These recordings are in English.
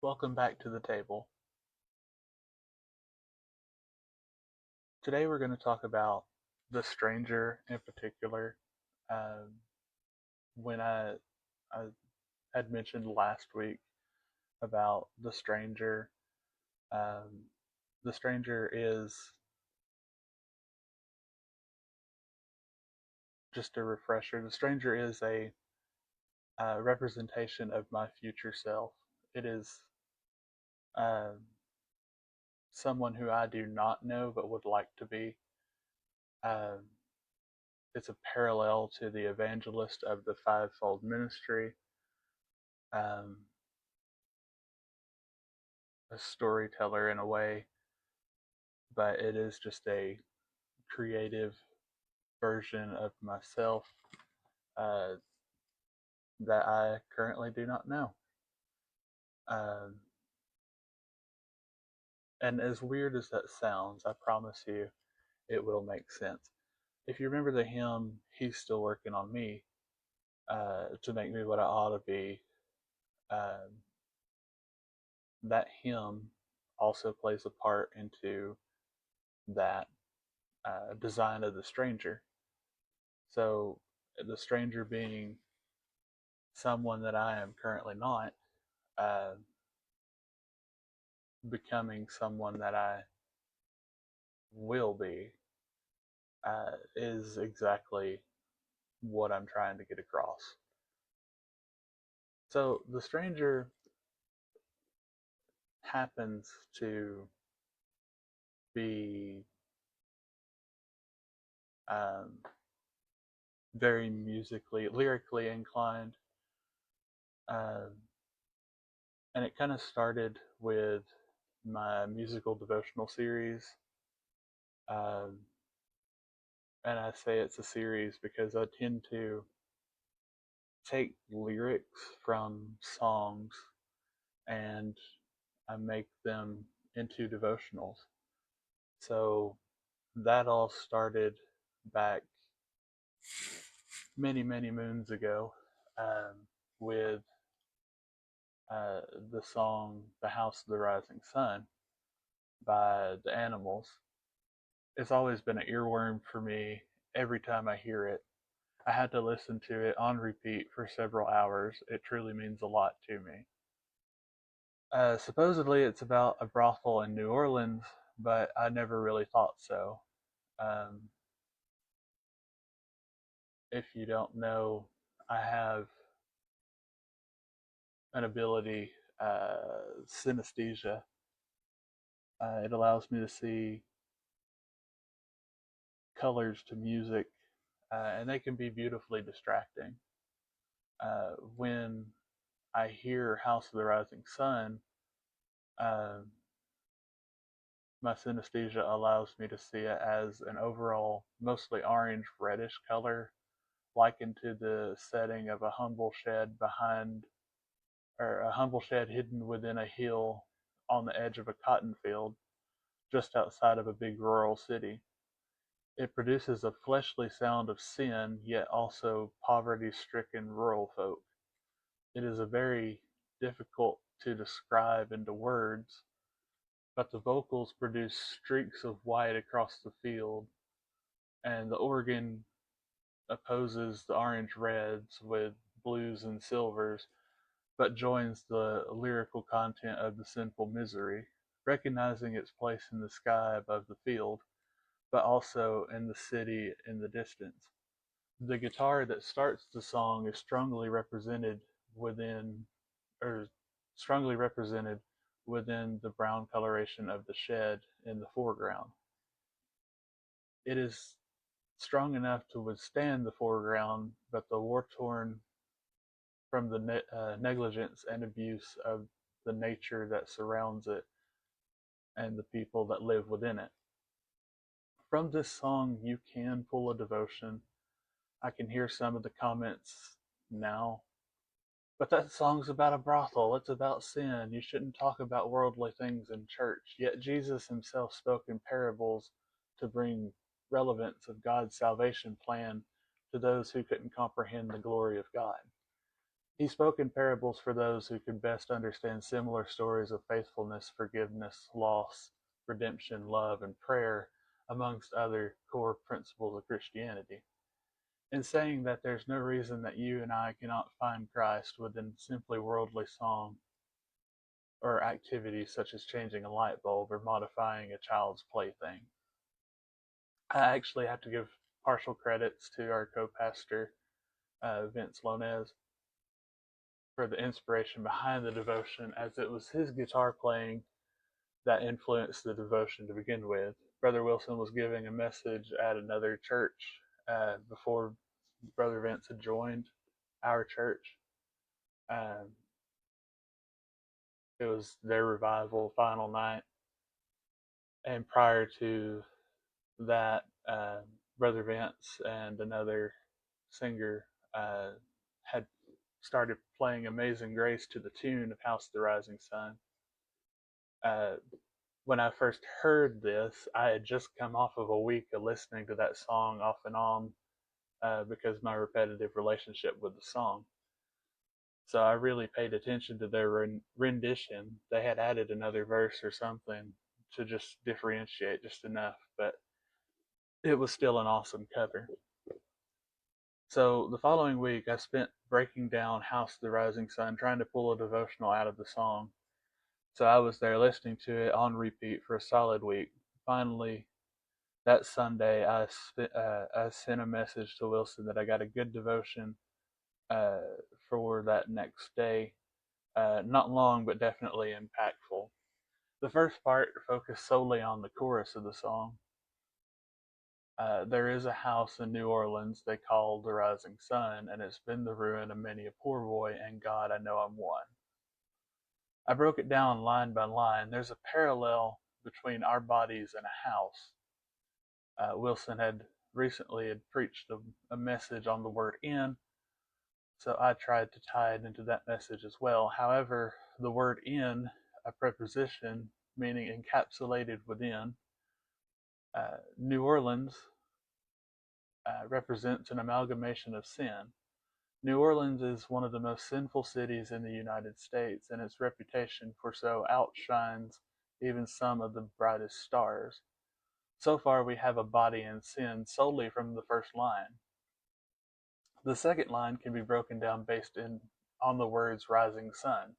Welcome back to the table. Today we're going to talk about the stranger in particular. Um, when I had mentioned last week about um, the stranger is, just a refresher, the stranger is a representation of my future self. It is um, someone who I do not know but would like to be. Um, it's a parallel to the evangelist of the fivefold ministry. Um, a storyteller in a way, but it is just a creative version of myself uh, that I currently do not know. Um, and as weird as that sounds, I promise you it will make sense. If you remember the hymn, He's Still Working on Me, to make me what I ought to be, um, that hymn also plays a part into that design of the stranger. So the stranger being someone that I am currently not, uh, becoming someone that I will be, is exactly what I'm trying to get across. So the stranger happens to be um, very lyrically inclined, um, and it kind of started with my musical devotional series. Um, and I say it's a series because I tend to take lyrics from songs and I make them into devotionals. So that all started back many, many moons ago, with uh, the song The House of the Rising Sun by the Animals. It's always been an earworm for me every time I hear it. I had to listen to it on repeat for several hours. It truly means a lot to me. Supposedly, it's about a brothel in New Orleans, but I never really thought so. Um, if you don't know, I have an ability, synesthesia. It allows me to see colors to music, and they can be beautifully distracting. When I hear House of the Rising Sun, uh, my synesthesia allows me to see it as an overall, mostly orange reddish color, likened to the setting of a humble shed hidden within a hill on the edge of a cotton field just outside of a big rural city. It produces a fleshly sound of sin, yet also poverty stricken rural folk. It is a very difficult to describe into words, but the vocals produce streaks of white across the field, and the organ opposes the orange reds with blues and silvers, but joins the lyrical content of the sinful misery, recognizing its place in the sky above the field, but also in the city in the distance. The guitar that starts the song is within, or strongly represented within the brown coloration of the shed in the foreground. It is strong enough to withstand the foreground, but the war torn from the negligence and abuse of the nature that surrounds it and the people that live within it. From this song, you can pull a devotion. I can hear some of the comments now. But that song's about a brothel. It's about sin. You shouldn't talk about worldly things in church. Yet Jesus himself spoke in parables to bring relevance of God's salvation plan to those who couldn't comprehend the glory of God. He spoke in parables for those who could best understand similar stories of faithfulness, forgiveness, loss, redemption, love, and prayer, amongst other core principles of Christianity. In saying that there's no reason that you and I cannot find Christ within simply worldly song or activities such as changing a light bulb or modifying a child's plaything. I actually have to give partial credits to our co-pastor, Vince Lonez, for the inspiration behind the devotion, as it was his guitar playing that influenced the devotion to begin with. Brother Wilson was giving a message at another church before Brother Vince had joined our church. Um, it was their revival final night, and prior to that, Brother Vince and another singer had started playing Amazing Grace to the tune of House of the Rising Sun. Uh, when I first heard this, I had just come off of a week of listening to that song off and on because of my repetitive relationship with the song. So I really paid attention to their rendition. They had added another verse or something to just differentiate just enough, but it was still an awesome cover. So the following week, I spent breaking down House of the Rising Sun, trying to pull a devotional out of the song. So I was there listening to it on repeat for a solid week. Finally, that Sunday, I sent a message to Wilson that I got a good devotion uh, for that next day. Not long, but definitely impactful. The first part focused solely on the chorus of the song. There is a house in New Orleans they call the Rising Sun, and it's been the ruin of many a poor boy, and God, I know I'm one. I broke it down line by line. There's a parallel between our bodies and a house. Wilson had recently preached a message on the word in, so I tried to tie it into that message as well. However, the word in, a preposition meaning encapsulated within, New Orleans represents an amalgamation of sin. New Orleans is one of the most sinful cities in the United States, and its reputation for so outshines even some of the brightest stars. So far, we have a body in sin solely from the first line. The second line can be broken down based on the words rising sun.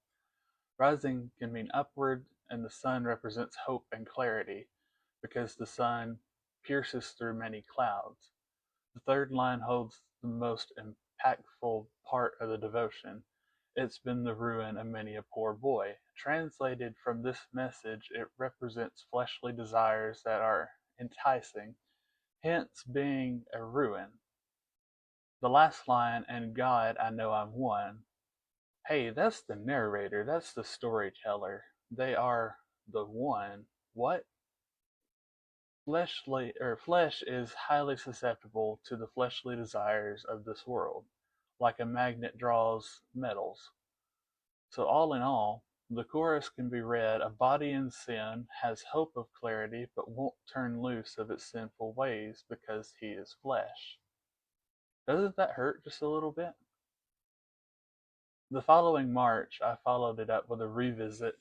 Rising can mean upward, and the sun represents hope and clarity, because the sun pierces through many clouds. The third line holds the most impactful part of the devotion. It's been the ruin of many a poor boy. Translated from this message, it represents fleshly desires that are enticing, hence being a ruin. The last line, and God, I know I'm one. Hey, that's the narrator, that's the storyteller. They are the one. What? Flesh is highly susceptible to the fleshly desires of this world, like a magnet draws metals. So all in all, the chorus can be read: a body in sin has hope of clarity, but won't turn loose of its sinful ways because he is flesh. Doesn't that hurt just a little bit? The following March, I followed it up with a revisit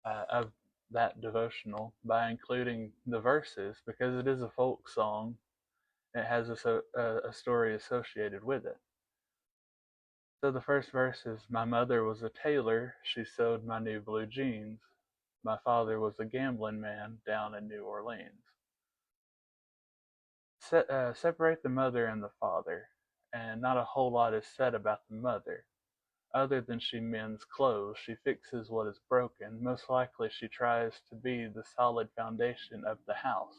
of that devotional by including the verses, because it is a folk song. It has a story associated with it. So the first verse is: my mother was a tailor, she sewed my new blue jeans. My father was a gambling man down in New Orleans. Separate the mother and the father, and not a whole lot is said about the mother. Other than she mends clothes, she fixes what is broken. Most likely she tries to be the solid foundation of the house.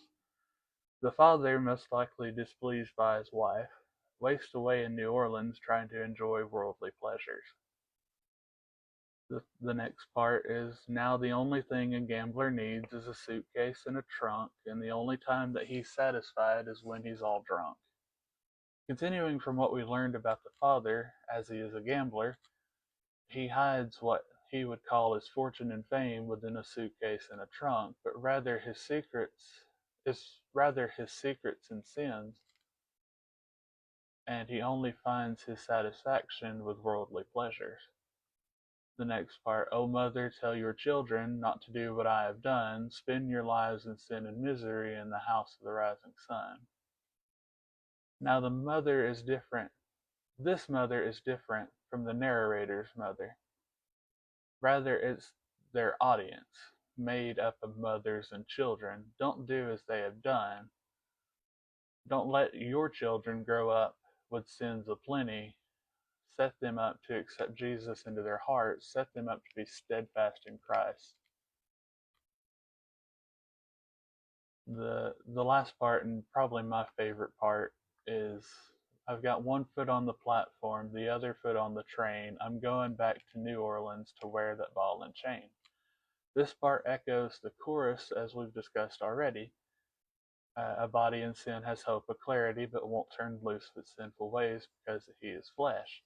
The father, most likely displeased by his wife, wastes away in New Orleans trying to enjoy worldly pleasures. The next part is: now the only thing a gambler needs is a suitcase and a trunk, and the only time that he's satisfied is when he's all drunk. Continuing from what we learned about the father, as he is a gambler, he hides what he would call his fortune and fame within a suitcase and a trunk, but rather his secrets and sins and he only finds his satisfaction with worldly pleasures. The next part, O mother, tell your children not to do what I have done. Spend your lives in sin and misery in the house of the rising sun. Now the mother is different. This mother is different from the narrator's mother. Rather, it's their audience, made up of mothers and children. Don't do as they have done. Don't let your children grow up with sins aplenty. Set them up to accept Jesus into their hearts. Set them up to be steadfast in Christ. The last part, and probably my favorite part, is I've got one foot on the platform, the other foot on the train. I'm going back to New Orleans to wear that ball and chain. This part echoes the chorus as we've discussed already. A body in sin has hope of clarity, but won't turn loose of its sinful ways because he is flesh.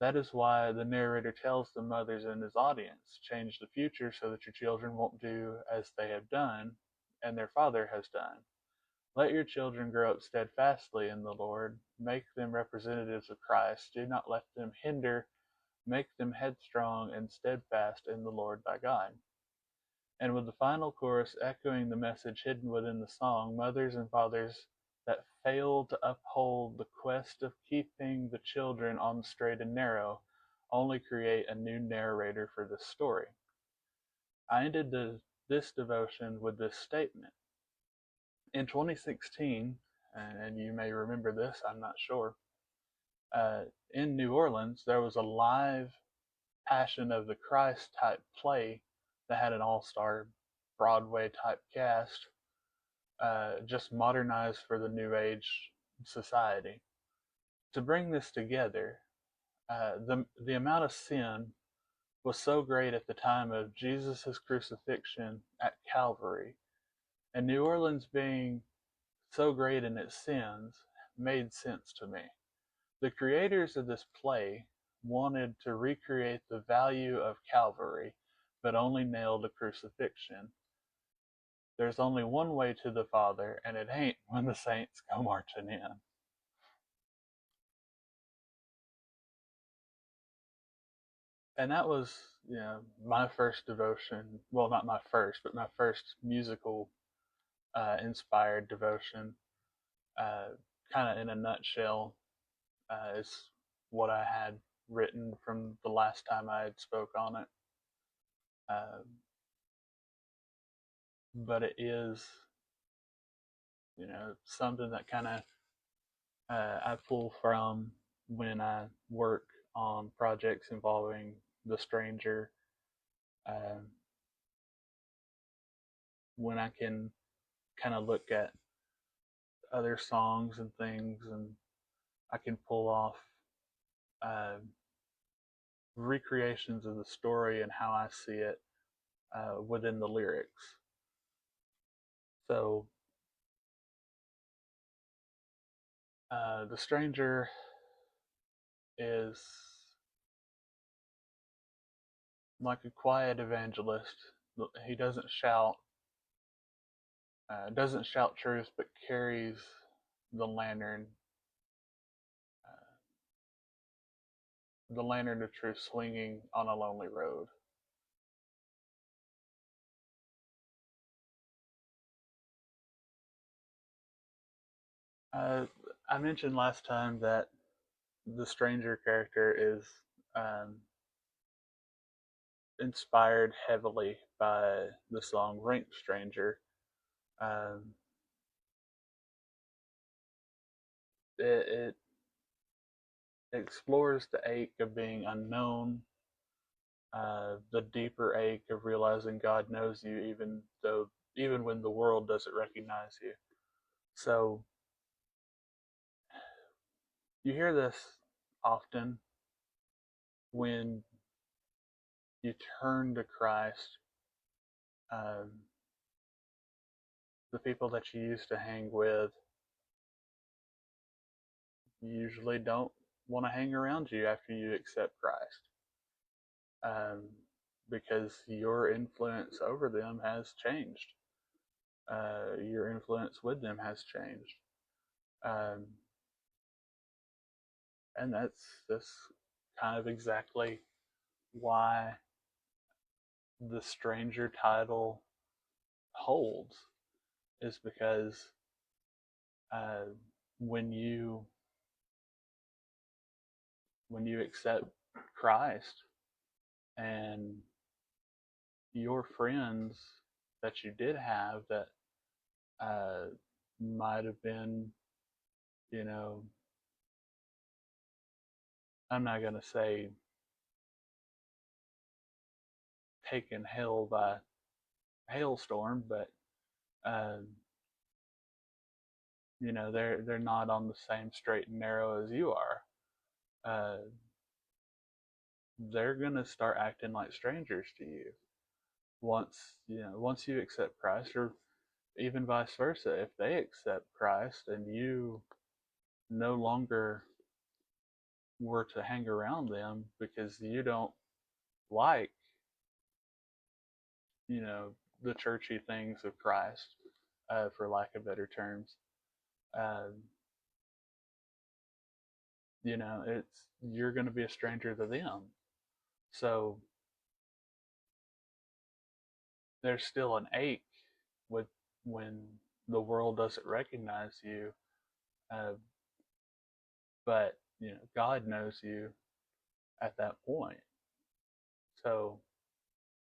That is why the narrator tells the mothers in his audience, change the future so that your children won't do as they have done and their father has done. Let your children grow up steadfastly in the Lord. Make them representatives of Christ. Do not let them hinder. Make them headstrong and steadfast in the Lord thy God. And with the final chorus echoing the message hidden within the song, mothers and fathers that fail to uphold the quest of keeping the children on the straight and narrow only create a new narrator for this story. I ended this devotion with this statement. In 2016, and you may remember this, I'm not sure, in New Orleans, there was a live Passion of the Christ type play that had an all-star Broadway type cast, just modernized for the New Age society. To bring this together, the amount of sin was so great at the time of Jesus' crucifixion at Calvary, and New Orleans being so great in its sins made sense to me. The creators of this play wanted to recreate the value of Calvary, but only nailed a crucifixion. There's only one way to the Father, and it ain't when the saints go marching in. And that was, my first devotion. Well, not my first, but my first musical inspired devotion. Kind of in a nutshell, is what I had written from the last time I had spoke on it. But it is, something that kind of I pull from when I work on projects involving the stranger. When I can kind of look at other songs and things, and I can pull off recreations of the story and how I see it within the lyrics. So, the stranger is like a quiet evangelist. He doesn't shout truth, but carries the lantern, of truth swinging on a lonely road. I mentioned last time that the stranger character is inspired heavily by the song Rank Stranger. Um, it explores the ache of being unknown, the deeper ache of realizing God knows you even when the world doesn't recognize you. So you hear this often when you turn to Christ. The people that you used to hang with usually don't want to hang around you after you accept Christ, because your influence over them has changed. Your influence with them has changed. Um, And that's kind of exactly why the stranger title holds, is because uh, when you accept Christ, and your friends that you did have that uh, might have been, you know, I'm not going to say taken hell by hailstorm, but uh, they're not on the same straight and narrow as you are. Uh, they're gonna start acting like strangers to you once you accept Christ, or even vice versa. If they accept Christ and you no longer were to hang around them because you don't like, you know, the churchy things of Christ, for lack of better terms, uh, it's you're going to be a stranger to them. So there's still an ache with when the world doesn't recognize you, uh, but God knows you at that point. So,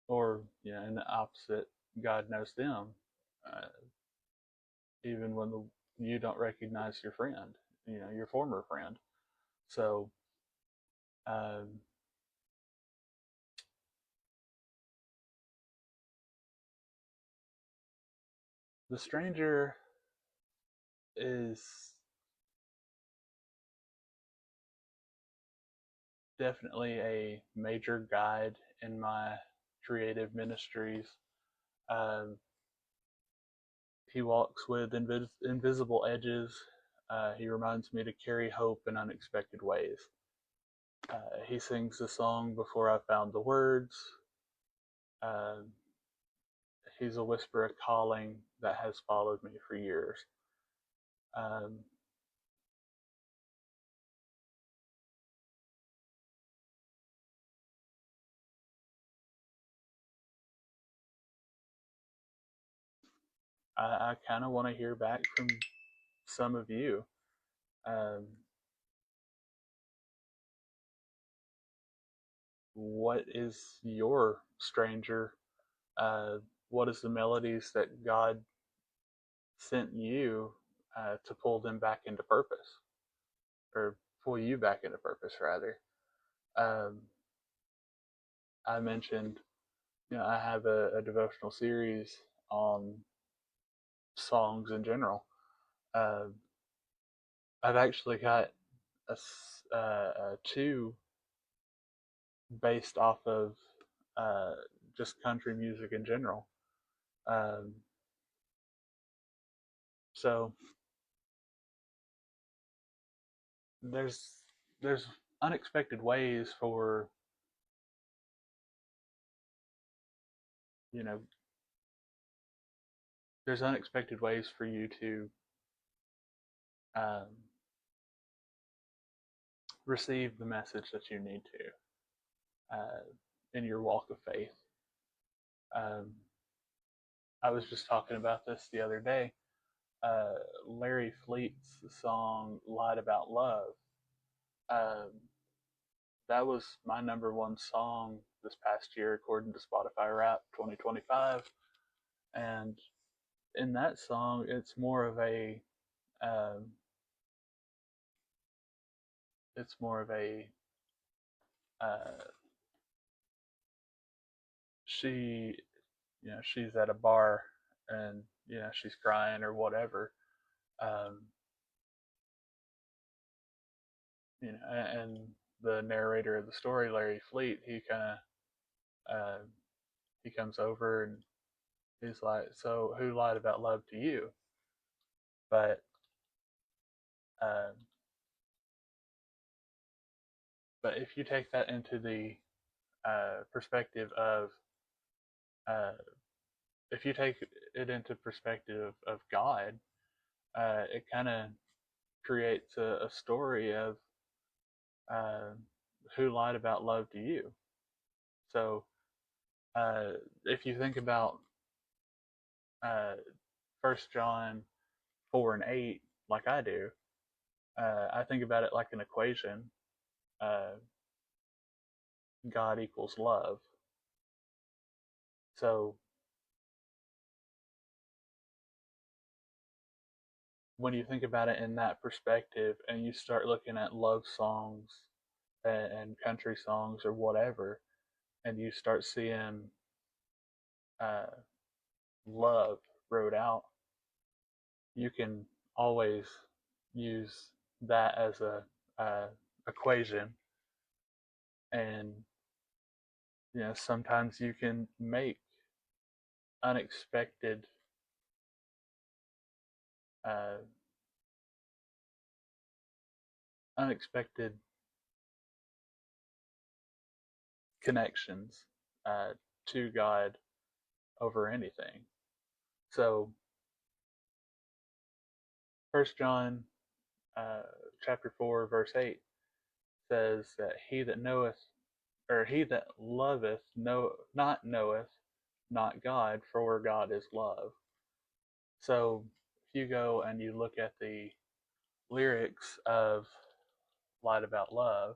or in the opposite, God knows them, uh, even when you don't recognize your friend, your former friend. So, um, the stranger is definitely a major guide in my creative ministries. Um, he walks with invisible edges. He reminds me to carry hope in unexpected ways. He sings the song before I found the words. Uh, he's a whisper of calling that has followed me for years. Um, I kind of want to hear back from some of you. Um, what is your stranger? Uh, what is the melodies that God sent you to pull them back into purpose, or pull you back into purpose, rather? Um, I mentioned, I have a devotional series on songs in general. Uh, I've actually got two based off of uh, just country music in general. Um, so there's there's unexpected ways for you know there's unexpected ways for you to um, receive the message that you need to in your walk of faith. Um, I was just talking about this the other day. Uh, Larry Fleet's song "Lied About Love." Um, that was my number one song this past year, according to Spotify Rap 2025. And in that song, um, it's more of a uh, she, she's at a bar and she's crying or whatever. Um, and the narrator of the story, Larry Fleet, he comes over and he's like, "So who lied about love to you?" But um, but if you take that into the perspective of uh, if you take it into perspective of God, it kind of creates a story of uh, who lied about love to you? So if you think about uh, 1 John 4 and 8, like I do, I think about it like an equation. Uh, God equals love. So when you think about it in that perspective and you start looking at love songs and country songs or whatever, and you start seeing uh, love wrote out, you can always use that as a equation. And sometimes you can make unexpected uh, unexpected connections to God over anything. So, First John uh, chapter 4 verse 8 says that he that knoweth, or he that loveth knoweth not God, for God is love. So if you go and you look at the lyrics of Light About Love,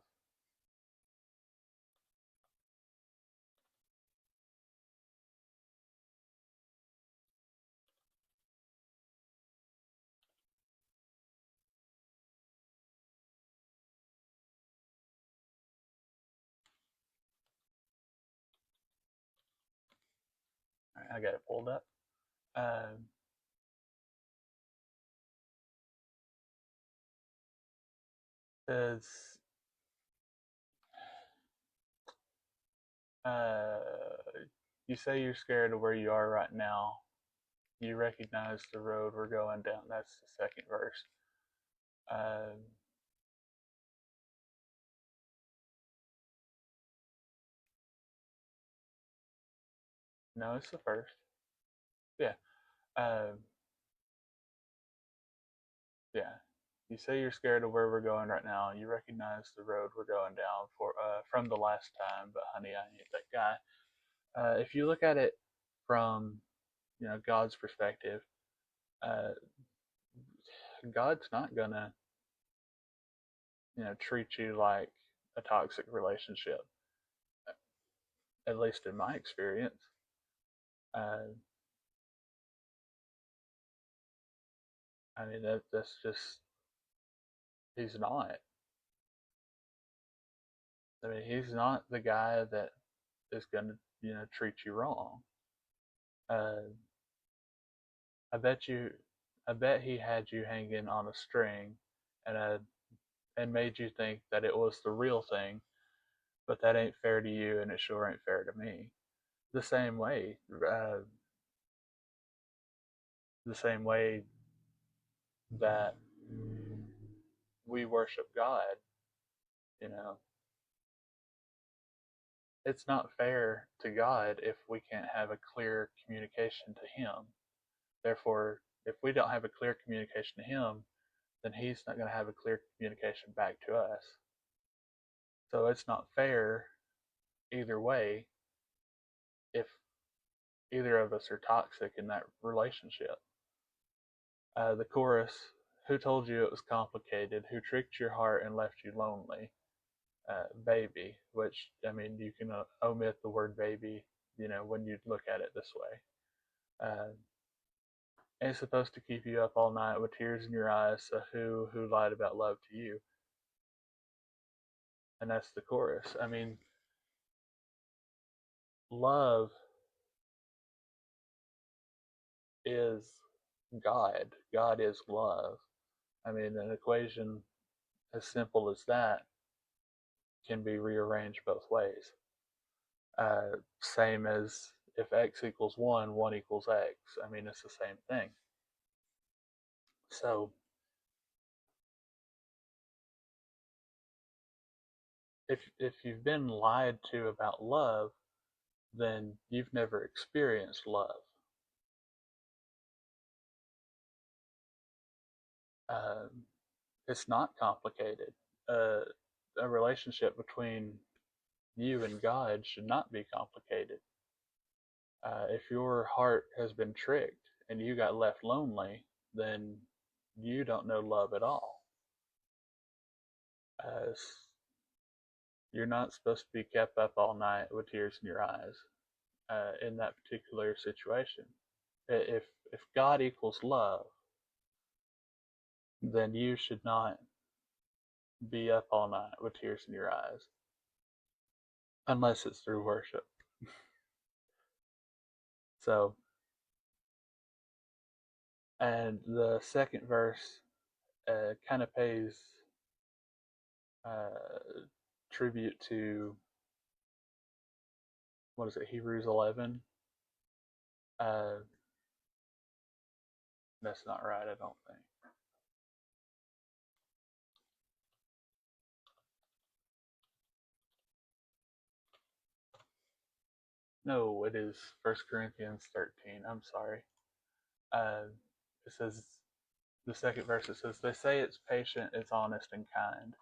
I got it pulled up. Says uh, you say you're scared of where you are right now. You recognize the road we're going down. That's the second verse. Um, no, it's the first. Yeah. Um, yeah. You say you're scared of where we're going right now. You recognize the road we're going down for from the last time, but honey, I ain't that guy. If you look at it from God's perspective, uh, God's not gonna treat you like a toxic relationship. At least in my experience, uh, I mean that's just he's not. I mean he's not the guy that is gonna treat you wrong. Uh, I bet you, I bet he had you hanging on a string, and and made you think that it was the real thing, but that ain't fair to you, and it sure ain't fair to me. The same way, the same way that we worship God, you know, it's not fair to God if we can't have a clear communication to Him. Therefore, if we don't have a clear communication to Him, then He's not going to have a clear communication back to us. So it's not fair either way if either of us are toxic in that relationship. The chorus, who told you it was complicated? Who tricked your heart and left you lonely? Baby, which, I mean, you can omit the word baby, when you look at it this way. And it's supposed to keep you up all night with tears in your eyes, so who lied about love to you? And that's the chorus. I mean, love is God. God is love. I mean, an equation as simple as that can be rearranged both ways. Same as if x equals 1, 1 equals x. I mean, it's the same thing. So, if you've been lied to about love, then you've never experienced love. Um, it's not complicated. Uh, a relationship between you and God should not be complicated. If your heart has been tricked and you got left lonely, then you don't know love at all. Uh, you're not supposed to be kept up all night with tears in your eyes in that particular situation. If God equals love, then you should not be up all night with tears in your eyes, unless it's through worship. So, and the second verse kind of pays tribute to, what is it, Hebrews 11? That's not right, I don't think. No, it is 1 Corinthians 13. I'm sorry. It says, the second verse, it says, they say it's patient, it's honest, and kind.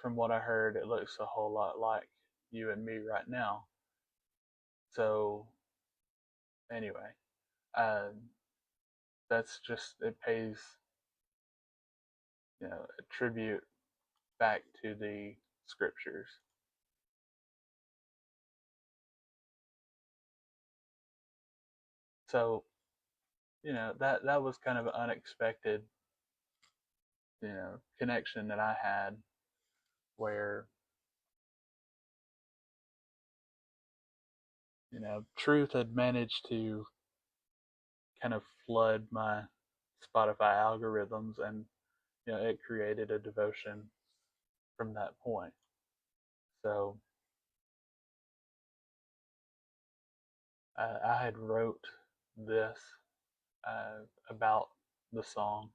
From what I heard, it looks a whole lot like you and me right now. So, anyway, that's just, it pays, a tribute back to the scriptures. So, that was kind of an unexpected, connection that I had, where, truth had managed to kind of flood my Spotify algorithms, and it created a devotion from that point. So I had wrote this about the song.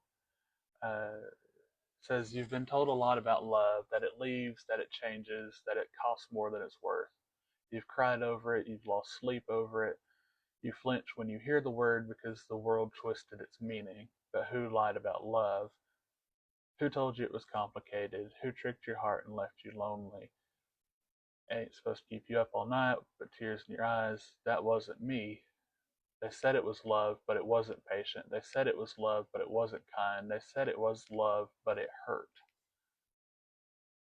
Says, you've been told a lot about love, that it leaves, that it changes, that it costs more than it's worth. You've cried over it, you've lost sleep over it. You flinch when you hear the word because the world twisted its meaning. But who lied about love? Who told you it was complicated? Who tricked your heart and left you lonely? Ain't supposed to keep you up all night, but tears in your eyes. That wasn't me. They said it was love, but it wasn't patient. They said it was love, but it wasn't kind. They said it was love, but it hurt.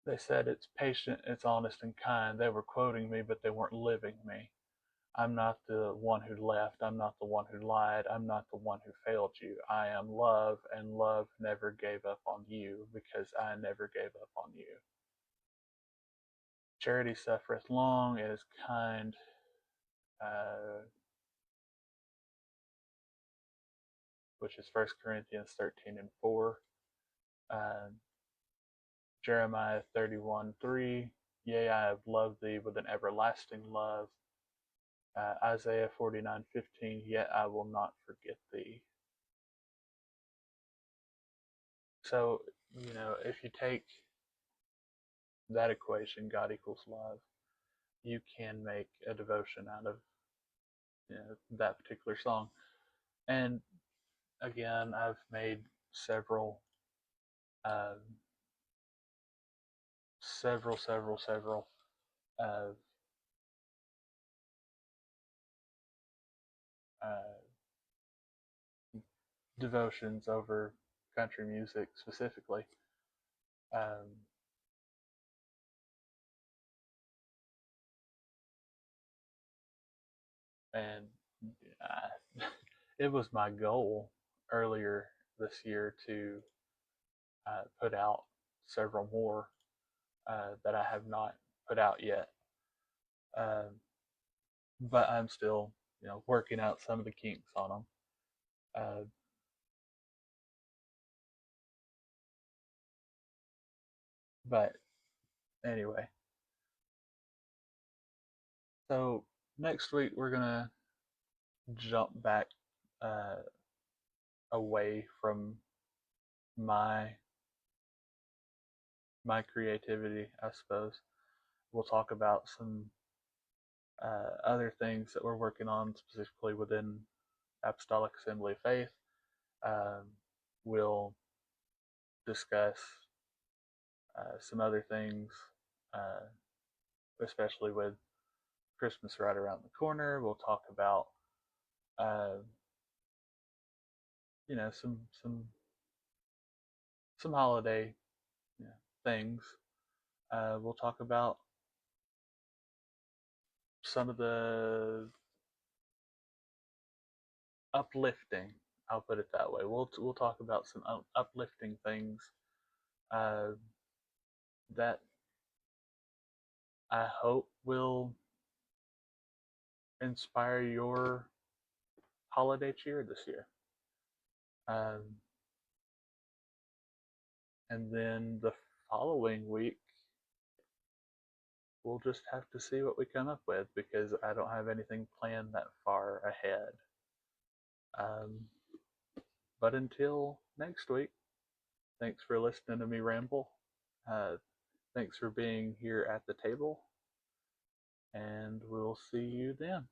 They said it's patient, it's honest, and kind. They were quoting me, but they weren't living me. I'm not the one who left. I'm not the one who lied. I'm not the one who failed you. I am love, and love never gave up on you because I never gave up on you. Charity suffereth long, it is kind. Which is 1 Corinthians 13 and 4. Jeremiah 31:3. Yea, I have loved thee with an everlasting love. Isaiah 49:15. Yet I will not forget thee. So, if you take that equation, God equals love, you can make a devotion out of that particular song. And again, I've made several uh, uh, devotions over country music specifically. And it was my goal earlier this year to put out several more that I have not put out yet. But I'm still, working out some of the kinks on them. But anyway, so next week we're gonna jump back away from my creativity, I suppose. We'll talk about some other things that we're working on specifically within Apostolic Assembly of Faith. We'll discuss some other things, uh, especially with Christmas right around the corner. We'll talk about, uh, some holiday, you know, things. We'll talk about some of the uplifting. I'll put it that way. We'll talk about some uplifting things uh, that I hope will inspire your holiday cheer this year. Um, and then the following week, we'll just have to see what we come up with because I don't have anything planned that far ahead. Um, but until next week, thanks for listening to me ramble. Uh, thanks for being here at the table, and we'll see you then.